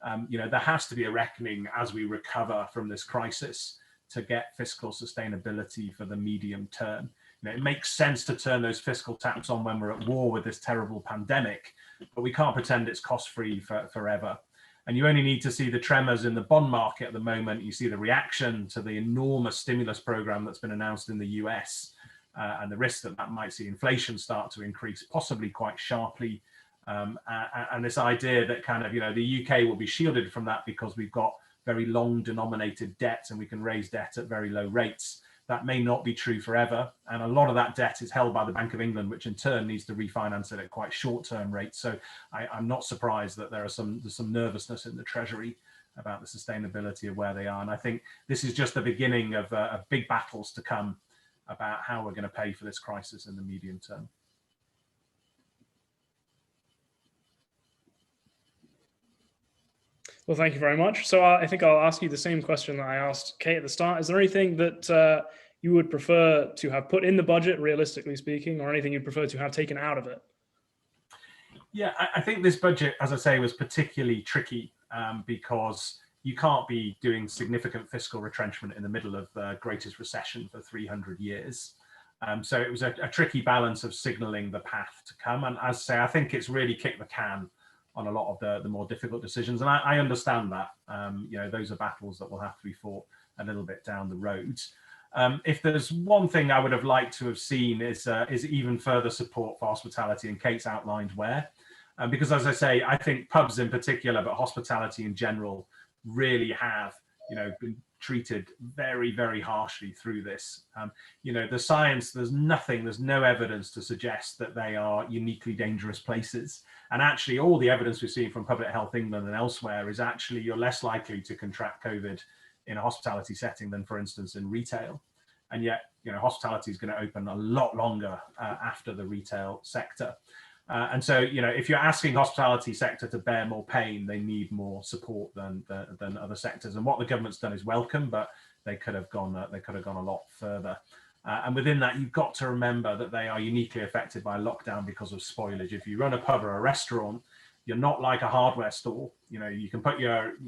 D: There has to be a reckoning as we recover from this crisis to get fiscal sustainability for the medium term. It makes sense to turn those fiscal taps on when we're at war with this terrible pandemic, but we can't pretend it's cost-free forever. And you only need to see the tremors in the bond market at the moment. You see the reaction to the enormous stimulus program that's been announced in the US, and the risk that might see inflation start to increase, possibly quite sharply. And this idea that the UK will be shielded from that because we've got very long denominated debt and we can raise debt at very low rates. That may not be true forever. And a lot of that debt is held by the Bank of England, which in turn needs to refinance it at quite short-term rates. So I'm not surprised that there's some nervousness in the Treasury about the sustainability of where they are. And I think this is just the beginning of big battles to come about how we're going to pay for this crisis in the medium term.
A: Well, thank you very much. So I think I'll ask you the same question that I asked Kate at the start. Is there anything that you would prefer to have put in the budget, realistically speaking, or anything you'd prefer to have taken out of it?
D: Yeah, I think this budget, as I say, was particularly tricky because you can't be doing significant fiscal retrenchment in the middle of the greatest recession for 300 years. So it was a tricky balance of signalling the path to come. And as I say, I think it's really kicked the can on a lot of the more difficult decisions. And I understand that, those are battles that will have to be fought a little bit down the road. If there's one thing I would have liked to have seen is even further support for hospitality, and Kate's outlined where. Because as I say, I think pubs in particular, but hospitality in general, really have, been treated very, very harshly through this. The science, there's no evidence to suggest that they are uniquely dangerous places. And actually all the evidence we've seen from Public Health England and elsewhere is actually you're less likely to contract COVID in a hospitality setting than, for instance, in retail. And yet, hospitality is going to open a lot longer after the retail sector. And so, if you're asking hospitality sector to bear more pain, they need more support than other sectors. And what the government's done is welcome, but they could have gone a lot further. And within that, you've got to remember that they are uniquely affected by lockdown because of spoilage. If you run a pub or a restaurant, you're not like a hardware store. You can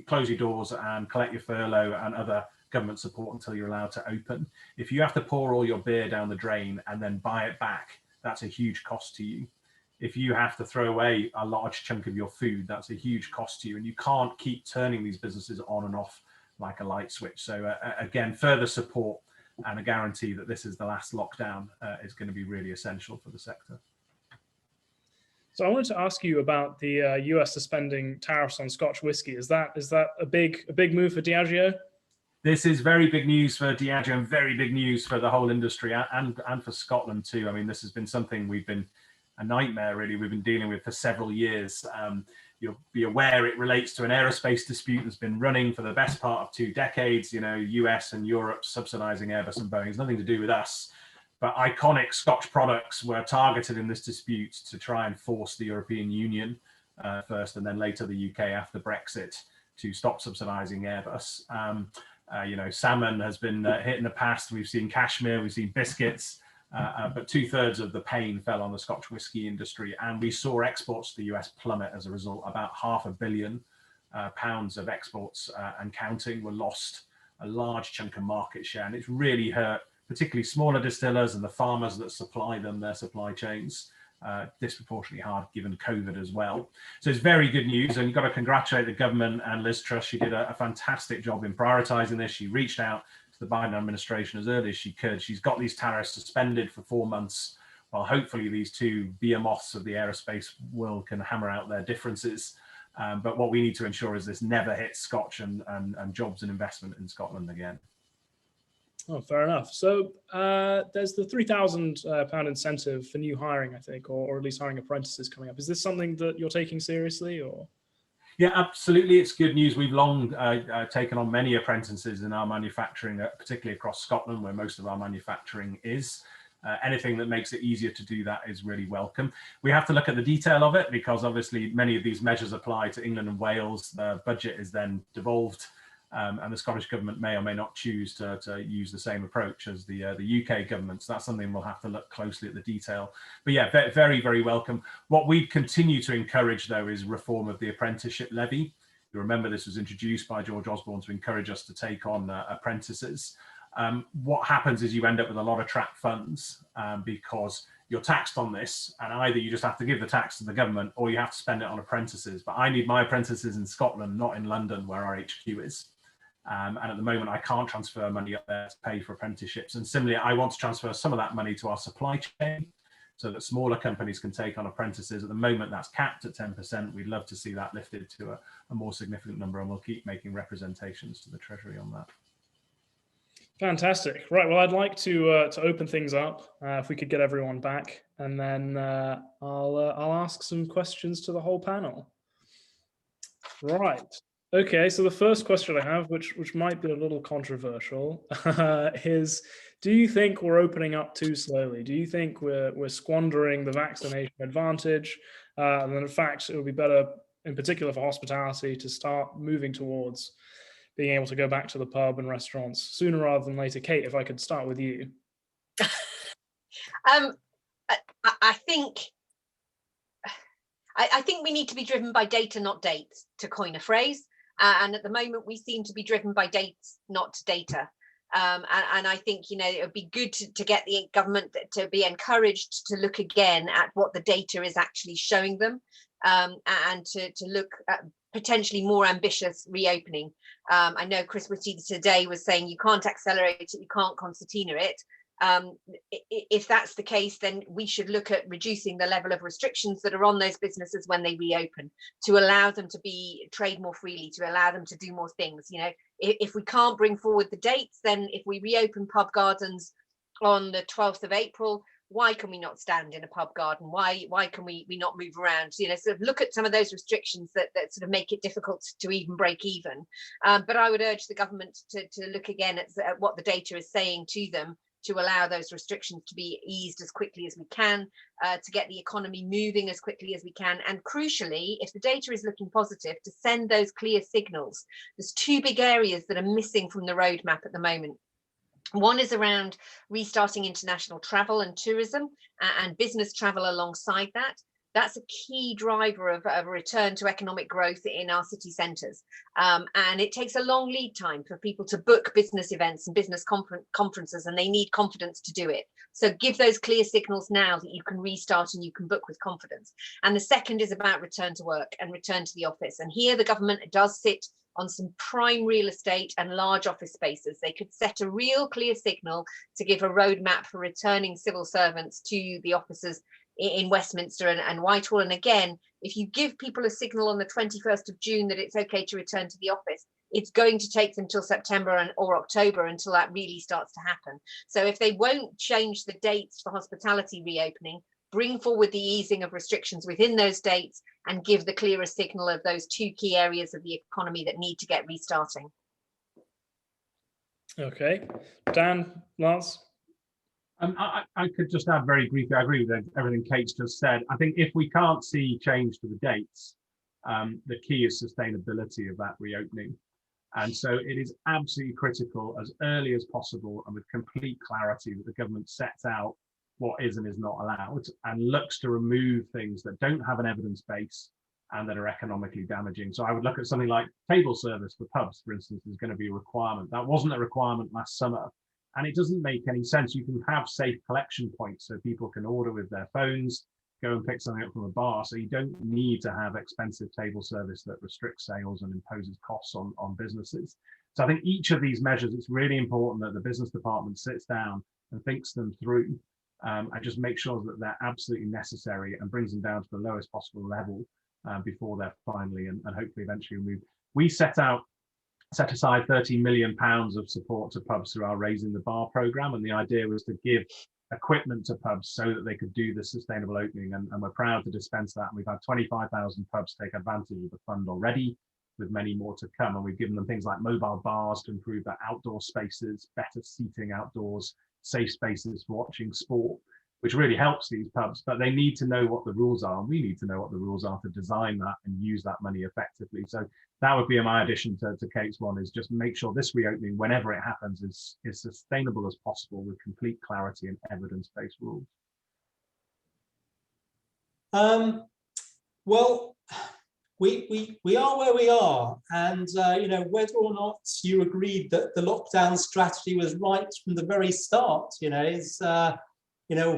D: close your doors and collect your furlough and other government support until you're allowed to open. If you have to pour all your beer down the drain and then buy it back, that's a huge cost to you. If you have to throw away a large chunk of your food, that's a huge cost to you. And you can't keep turning these businesses on and off like a light switch. So again, further support and a guarantee that this is the last lockdown is going to be really essential for the sector.
A: So I wanted to ask you about the US suspending tariffs on Scotch whisky. Is that a big move for Diageo?
D: This is very big news for Diageo and very big news for the whole industry and for Scotland too. I mean, this has been something we've been nightmare, really, we've been dealing with for several years. You'll be aware it relates to an aerospace dispute that's been running for the best part of 2 decades. You know, US and Europe subsidizing Airbus and Boeing. It's nothing to do with us. But iconic Scotch products were targeted in this dispute to try and force the European Union first, and then later the UK after Brexit, to stop subsidizing Airbus. You know, salmon has been hit in the past. We've seen cashmere, we've seen biscuits. But 2/3 of the pain fell on the Scotch whisky industry, and we saw exports to the US plummet as a result. About £500 million of exports and counting were lost, a large chunk of market share, and it's really hurt particularly smaller distillers and the farmers that supply them, their supply chains, disproportionately hard given COVID as well. So it's very good news, and you've got to congratulate the government and Liz Truss. She did a fantastic job in prioritising this. She reached out the Biden administration as early as she could. She's got these tariffs suspended for 4 months, while hopefully these two behemoths of the aerospace world can hammer out their differences. But what we need to ensure is this never hits Scotch and jobs and investment in Scotland again.
A: Oh, fair enough. So there's the £3,000 incentive for new hiring, I think, or at least hiring apprentices coming up. Is this something that you're taking seriously, or?
D: Yeah, absolutely. It's good news. We've long taken on many apprentices in our manufacturing, particularly across Scotland, where most of our manufacturing is. Anything that makes it easier to do that is really welcome. We have to look at the detail of it, because obviously many of these measures apply to England and Wales. The budget is then devolved, and the Scottish government may or may not choose to use the same approach as the UK government. So that's something we'll have to look closely at the detail. But yeah, very, very welcome. What we continue to encourage, though, is reform of the apprenticeship levy. You remember this was introduced by George Osborne to encourage us to take on apprentices. What happens is you end up with a lot of trapped funds because you're taxed on this, and either you just have to give the tax to the government or you have to spend it on apprentices. But I need my apprentices in Scotland, not in London, where our HQ is. And at the moment, I can't transfer money up there to pay for apprenticeships. And similarly, I want to transfer some of that money to our supply chain so that smaller companies can take on apprentices. At the moment, that's capped at 10%. We'd love to see that lifted to a more significant number, and we'll keep making representations to the Treasury on that.
A: Fantastic. Right. Well, I'd like to open things up, if we could get everyone back, and then I'll ask some questions to the whole panel. Right. Okay. So the first question I have, which might be a little controversial, is: do you think we're opening up too slowly? Do you think we're squandering the vaccination advantage? And then, in fact, it would be better, in particular for hospitality, to start moving towards being able to go back to the pub and restaurants sooner rather than later. Kate, if I could start with you.
B: I think we need to be driven by data, not dates, to coin a phrase. And at the moment, we seem to be driven by dates, not data. And I think, you know, it would be good to get the government to be encouraged to look again at what the data is actually showing them, and to look at potentially more ambitious reopening. I know Chris Whitty today was saying you can't accelerate it, you can't concertina it. If that's the case, then we should look at reducing the level of restrictions that are on those businesses when they reopen, to allow them to trade more freely, to allow them to do more things. You know, if we can't bring forward the dates, then if we reopen pub gardens on the 12th of April, why can we not stand in a pub garden? Why can we not move around? You know, sort of look at some of those restrictions that sort of make it difficult to even break even. But I would urge the government to look again at what the data is saying to them, to allow those restrictions to be eased as quickly as we can, to get the economy moving as quickly as we can. And crucially, if the data is looking positive, to send those clear signals. There's two big areas that are missing from the roadmap at the moment. One is around restarting international travel and tourism, and business travel alongside that. That's a key driver of a return to economic growth in our city centres. And it takes a long lead time for people to book business events and business conferences, and they need confidence to do it. So give those clear signals now that you can restart and you can book with confidence. And the second is about return to work and return to the office. And here the government does sit on some prime real estate and large office spaces. They could set a real clear signal to give a roadmap for returning civil servants to the offices in Westminster and Whitehall. And again, if you give people a signal on the 21st of June that it's okay to return to the office, it's going to take them till September or October until that really starts to happen. So if they won't change the dates for hospitality reopening, bring forward the easing of restrictions within those dates, and give the clearer signal of those two key areas of the economy that need to get restarting.
A: Okay, Dan, Lars?
D: I could just add very briefly, I agree with everything Kate's just said. I think if we can't see change to the dates, the key is sustainability of that reopening. And so it is absolutely critical as early as possible and with complete clarity that the government sets out what is and is not allowed and looks to remove things that don't have an evidence base and that are economically damaging. So I would look at something like table service for pubs, for instance, is going to be a requirement. That wasn't a requirement last summer. And it doesn't make any sense. You can have safe collection points so people can order with their phones, go and pick something up from a bar. So you don't need to have expensive table service that restricts sales and imposes costs on businesses. So I think each of these measures, it's really important that the business department sits down and thinks them through and just make sure that they're absolutely necessary and brings them down to the lowest possible level before they're finally and hopefully eventually removed. We set aside £30 million of support to pubs through our Raising the Bar programme, and the idea was to give equipment to pubs so that they could do the sustainable opening, and we're proud to dispense that. And we've had 25,000 pubs take advantage of the fund already, with many more to come, and we've given them things like mobile bars to improve their outdoor spaces, better seating outdoors, safe spaces for watching sport, which really helps these pubs. But they need to know what the rules are, and we need to know what the rules are to design that and use that money effectively. So that would be my addition to Kate's one, is just make sure this reopening, whenever it happens, is sustainable as possible with complete clarity and evidence-based rules.
C: Well, we are where we are, and whether or not you agreed that the lockdown strategy was right from the very start,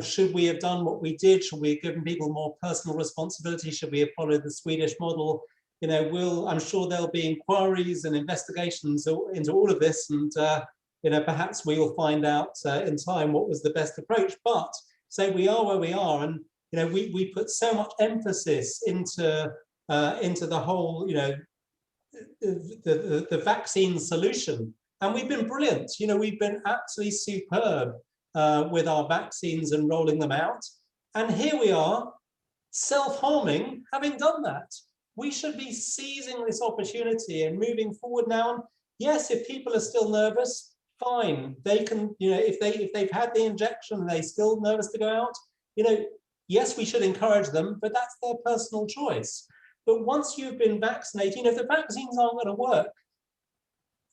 C: should we have done what we did? Should we have given people more personal responsibility? Should we have followed the Swedish model? I'm sure there'll be inquiries and investigations into all of this, and perhaps we will find out in time what was the best approach. But so we are where we are, and we put so much emphasis into the whole the vaccine solution, and we've been brilliant. We've been absolutely superb with our vaccines and rolling them out, and here we are self-harming having done that. We should be seizing this opportunity and moving forward now. And yes, if people are still nervous, fine. They can, if they've had the injection and they're still nervous to go out, yes, we should encourage them, but that's their personal choice. But once you've been vaccinated, if the vaccines aren't going to work,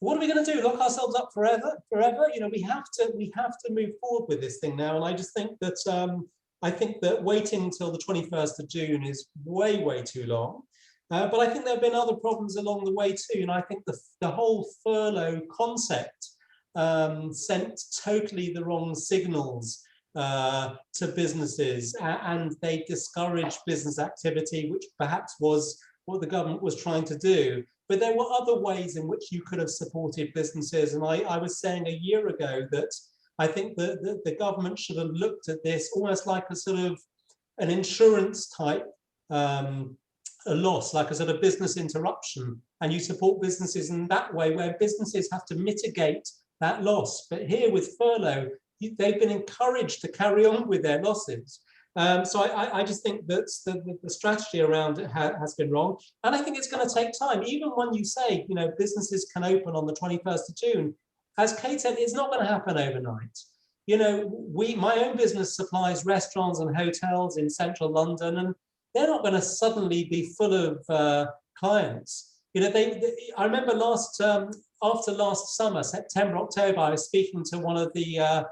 C: what are we going to do? Lock ourselves up forever? We have to move forward with this thing now. And I just think that waiting until the 21st of June is way, way too long. But I think there have been other problems along the way too. And I think the whole furlough concept sent totally the wrong signals to businesses, and they discouraged business activity, which perhaps was what the government was trying to do. But there were other ways in which you could have supported businesses. And I was saying a year ago that I think that the government should have looked at this almost like a sort of an insurance type a loss, like a sort of business interruption, and you support businesses in that way, where businesses have to mitigate that loss. But here with furlough, they've been encouraged to carry on with their losses. So I just think that the strategy around it has been wrong. And I think it's going to take time. Even when you say, businesses can open on the 21st of June, as Kate said, it's not going to happen overnight. My own business supplies restaurants and hotels in central London, and they're not going to suddenly be full of clients. I remember after last summer, September, October, I was speaking to one of the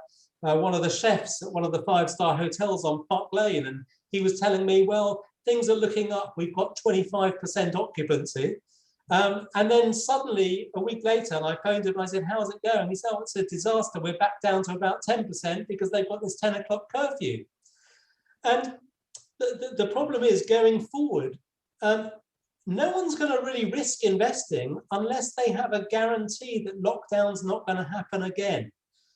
C: chefs at one of the 5-star hotels on Park Lane, and he was telling me, well, things are looking up. We've got 25% occupancy. And then suddenly, a week later, and I phoned him and I said, how's it going? He said, oh, it's a disaster. We're back down to about 10% because they've got this 10 o'clock curfew. And the problem is, going forward, no one's going to really risk investing unless they have a guarantee that lockdown's not going to happen again.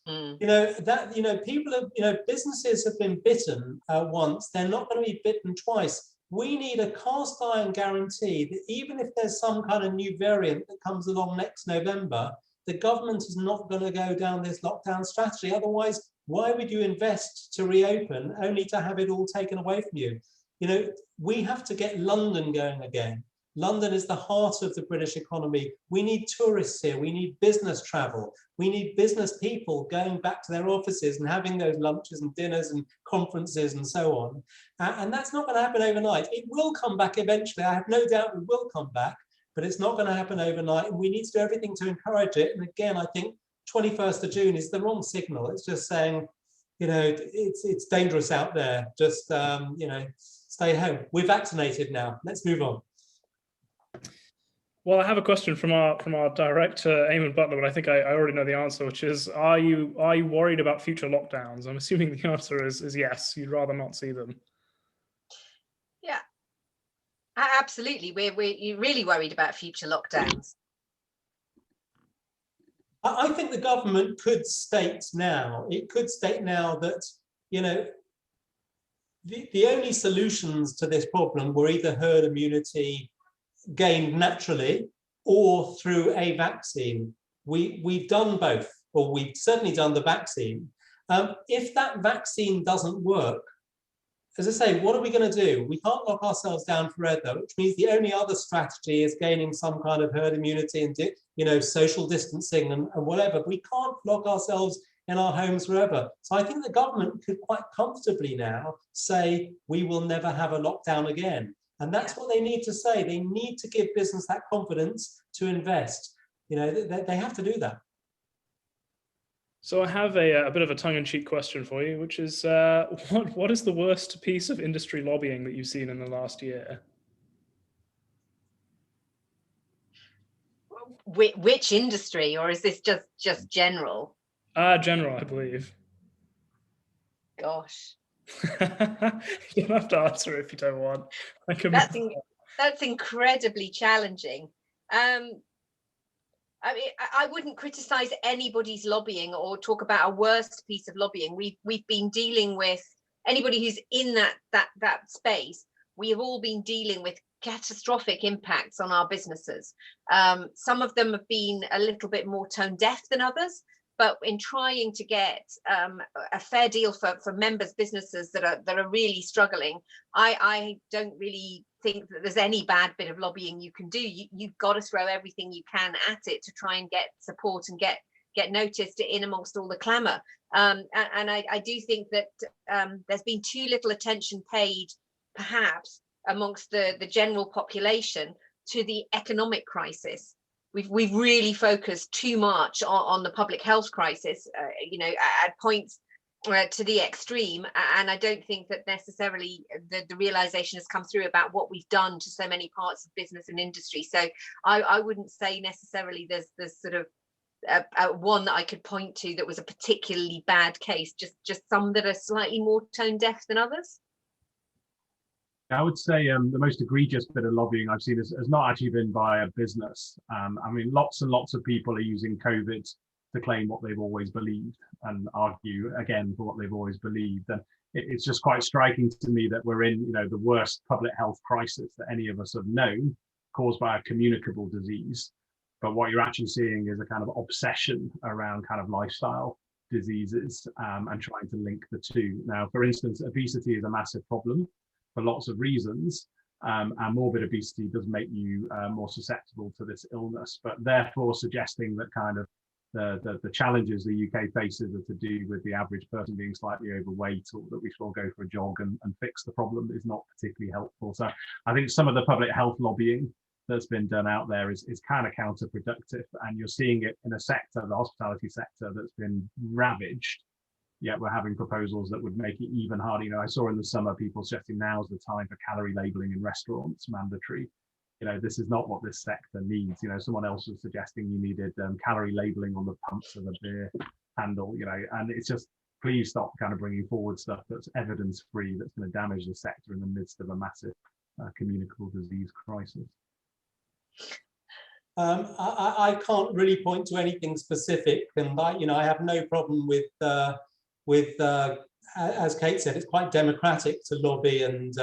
C: People have, businesses have been bitten once, they're not going to be bitten twice. We need a cast iron guarantee that even if there's some kind of new variant that comes along next November, the government is not going to go down this lockdown strategy. Otherwise, Why would you invest to reopen only to have it all taken away from you? You know, we have to get London going again. London is the heart of the British economy. We need tourists here. We need business travel. We need business people going back to their offices and having those lunches and dinners and conferences and so on. And that's not going to happen overnight. It will come back eventually. I have no doubt it will come back, but it's not going to happen overnight. And we need to do everything to encourage it. And again, I think 21st of June is the wrong signal. It's just saying, you know, it's dangerous out there. Just, you know, stay home. We're vaccinated now. Let's move on.
A: Well, I have a question from our director, Eamon Butler, but I think I already know the answer, which is, are you worried about future lockdowns? I'm assuming the answer is yes. You'd rather not see them.
B: Yeah, absolutely. We're really worried about future lockdowns.
C: I think the government could state now, that, you know, the only solutions to this problem were either herd immunity gained naturally or through a vaccine. We've done both, or we've certainly done the vaccine. If that vaccine doesn't work, as I say, what are we going to do? We can't lock ourselves down forever, which means the only other strategy is gaining some kind of herd immunity and, you know, social distancing and whatever. We can't lock ourselves in our homes forever. So I think the government could quite comfortably now say, we will never have a lockdown again. And that's what they need to say. They need to give business that confidence to invest. You know, they have to do that.
A: So I have a bit of a tongue-in-cheek question for you, which is, what is the worst piece of industry lobbying that you've seen in the last year?
B: Which industry, or is this just general?
A: General, I believe.
B: Gosh.
A: You don't have to answer if you don't want.
B: That's incredibly challenging. I mean, I wouldn't criticize anybody's lobbying or talk about a worst piece of lobbying. We've been dealing with anybody who's in that space. We have all been dealing with catastrophic impacts on our businesses. Some of them have been a little bit more tone deaf than others. But in trying to get a fair deal for members' businesses that are really struggling, I don't really think that there's any bad bit of lobbying you can do. You've got to throw everything you can at it to try and get support and get noticed in amongst all the clamour. And I do think that there's been too little attention paid, perhaps, amongst the general population to the economic crisis. We've really focused too much on the public health crisis, you know, at points to the extreme. And I don't think that necessarily the realization has come through about what we've done to so many parts of business and industry. So I wouldn't say necessarily there's sort of one that I could point to that was a particularly bad case, just some that are slightly more tone deaf than others.
D: I would say the most egregious bit of lobbying I've seen has not actually been by a business. I mean, lots and lots of people are using COVID to claim what they've always believed and argue again for what they've always believed. And it's just quite striking to me that we're in, you know, the worst public health crisis that any of us have known, caused by a communicable disease. But what you're actually seeing is a kind of obsession around kind of lifestyle diseases and trying to link the two. Now, for instance, obesity is a massive problem for lots of reasons, and morbid obesity does make you more susceptible to this illness, but therefore suggesting that kind of the challenges the UK faces are to do with the average person being slightly overweight, or that we should all go for a jog and fix the problem is not particularly helpful. So I think some of the public health lobbying that's been done out there is kind of counterproductive, and you're seeing it in a sector, the hospitality sector, that's been ravaged. Yet we're having proposals that would make it even harder. You know, I saw in the summer people suggesting now's the time for calorie labeling in restaurants mandatory. You know, this is not what this sector needs. You know, someone else was suggesting you needed calorie labeling on the pumps of a beer handle. You know, and it's just, please stop kind of bringing forward stuff that's evidence free, that's going to damage the sector in the midst of a massive communicable disease crisis.
C: I can't really point to anything specific, and I have no problem with as Kate said, it's quite democratic to lobby and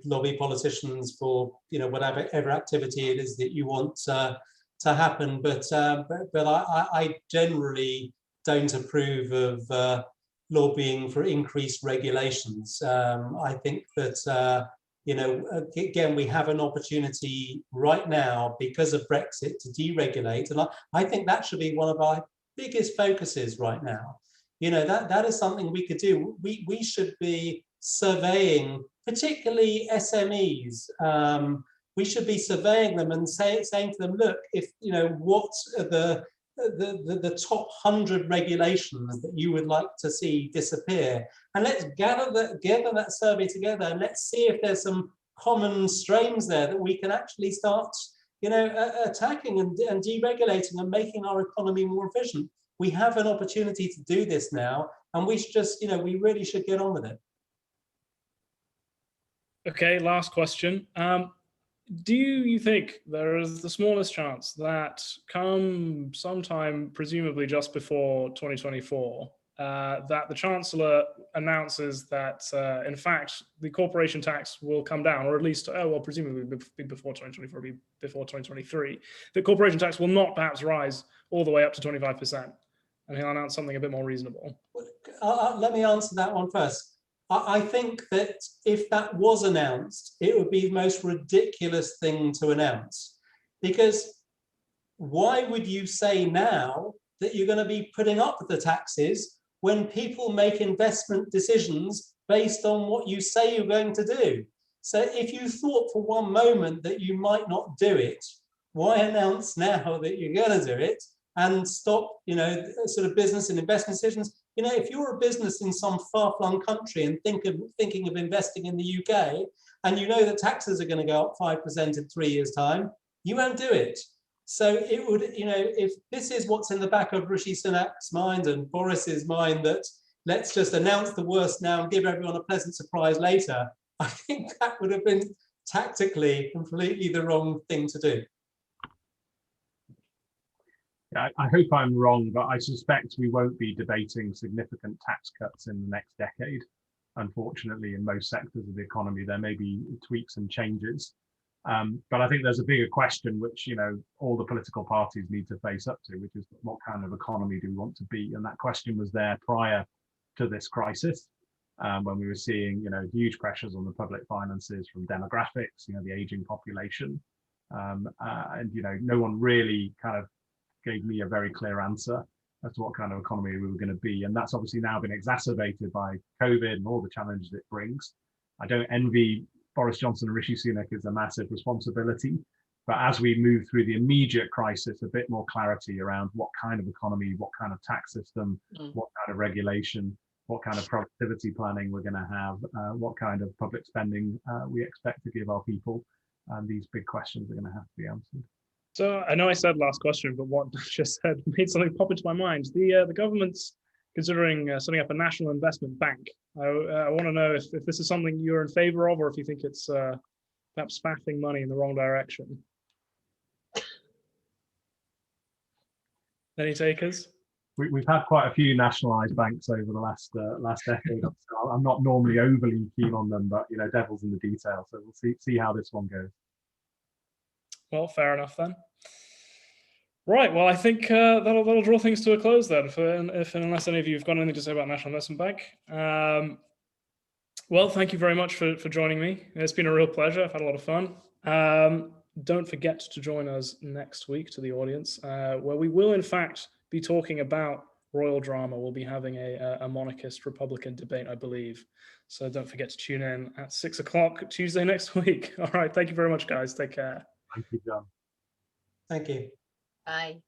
C: lobby politicians for whatever activity it is that you want to happen. But I generally don't approve of lobbying for increased regulations. I think that, you know, again, we have an opportunity right now because of Brexit to deregulate. And I think that should be one of our biggest focuses right now. You know, that is something we could do. We should be surveying, particularly SMEs. We should be surveying them and saying to them, look, if, you know, what are the top 100 regulations that you would like to see disappear, and let's gather that survey together, and let's see if there's some common strains there that we can actually start, you know, attacking and deregulating and making our economy more efficient. We have an opportunity to do this now, and we should just, you know, we really should get on with it.
A: Okay, last question. Do you think there is the smallest chance that come sometime, presumably just before 2024, that the Chancellor announces that, in fact, the corporation tax will come down, or at least, well, presumably be before 2024, be before 2023, the corporation tax will not perhaps rise all the way up to 25%, and he'll announce something a bit more reasonable?
C: Let me answer that one first. I think that if that was announced, it would be the most ridiculous thing to announce, because why would you say now that you're going to be putting up the taxes when people make investment decisions based on what you say you're going to do? So if you thought for one moment that you might not do it, why announce now that you're going to do it and stop, you know, sort of business and investment decisions? You know, if you're a business in some far-flung country and thinking of investing in the UK, and you know that taxes are going to go up 5% in 3 years' time, you won't do it. So it would, you know, if this is what's in the back of Rishi Sunak's mind and Boris's mind, that let's just announce the worst now and give everyone a pleasant surprise later, I think that would have been tactically completely the wrong thing to do.
D: I hope I'm wrong, but I suspect we won't be debating significant tax cuts in the next decade. Unfortunately, in most sectors of the economy, there may be tweaks and changes. But I think there's a bigger question, which, you know, all the political parties need to face up to, which is what kind of economy do we want to be? And that question was there prior to this crisis, when we were seeing, you know, huge pressures on the public finances from demographics, you know, the aging population. And, you know, no one really kind of gave me a very clear answer as to what kind of economy we were going to be. And that's obviously now been exacerbated by COVID and all the challenges it brings. I don't envy Boris Johnson and Rishi Sunak. Is a massive responsibility. But as we move through the immediate crisis, a bit more clarity around what kind of economy, what kind of tax system, what kind of regulation, what kind of productivity planning we're going to have, what kind of public spending we expect to give our people. And these big questions are going to have to be answered.
A: So I know I said last question, but what I just said made something pop into my mind. The government's considering setting up a national investment bank. I want to know if this is something you're in favor of, or if you think it's perhaps spaffing money in the wrong direction. Any takers?
D: We've had quite a few nationalised banks over the last decade. So I'm not normally overly keen on them, but, you know, devil's in the detail. So we'll see how this one goes. Well,
A: fair enough then. Right. Well, I think that'll draw things to a close then. Unless any of you have got anything to say about National Investment Bank. Well, thank you very much for joining me. It's been a real pleasure. I've had a lot of fun. Don't forget to join us next week, to the audience, where we will in fact be talking about royal drama. We'll be having a monarchist Republican debate, I believe. So don't forget to tune in at 6 o'clock Tuesday next week. All right. Thank you very much, guys. Take care.
D: Thank you, John.
C: Thank you.
B: Bye.